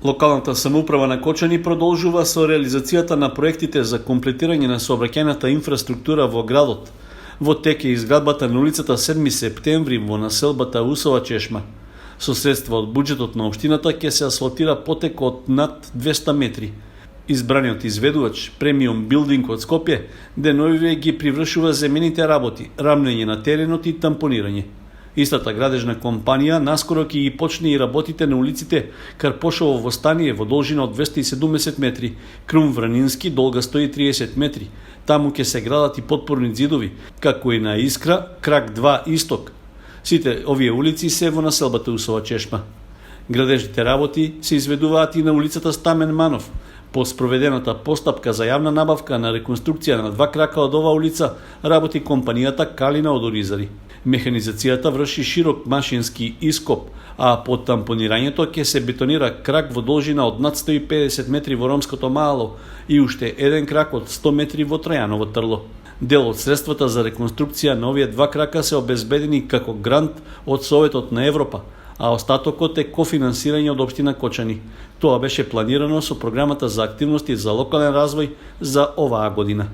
Локалната самоуправа на Кочани продолжува со реализацијата на проектите за комплетирање на сообраќајната инфраструктура во градот. Во тек е изградбата на улицата 7 септември во населбата Усова Чешма. Со средства од буџетот на општината ќе се асфалтира потек од над 200 метри. Избраниот изведувач, Премиум Билдинг од Скопје, деновиве ги привршува земените работи, рамнење на теренот и тампонирање. Истата градежна компанија наскоро ќе ги почне и работите на улиците Карпошово Востание во должина од 270 метри, Крум Вранински долга 130 метри. Таму ќе се градат и подпорни ѕидови, како и на Искра, Крак 2 Исток. Сите овие улици се во населбата Усова Чешма. Градежните работи се изведуваат и на улицата Стамен Манов. По спроведената постапка за јавна набавка на реконструкција на 2 крака од оваа улица, работи компанијата Калина од Оризари. Механизацијата врши широк машински ископ, а под тампонирањето ќе се бетонира крак во должина од над 150 метри во Ромското мало и уште еден крак од 100 метри во Трајаново Трло. Дел од средствата за реконструкција на овие 2 крака се обезбедени како грант од Советот на Европа, а остатокот е кофинансирање од општина Кочани. Тоа беше планирано со програмата за активности за локален развој за оваа година.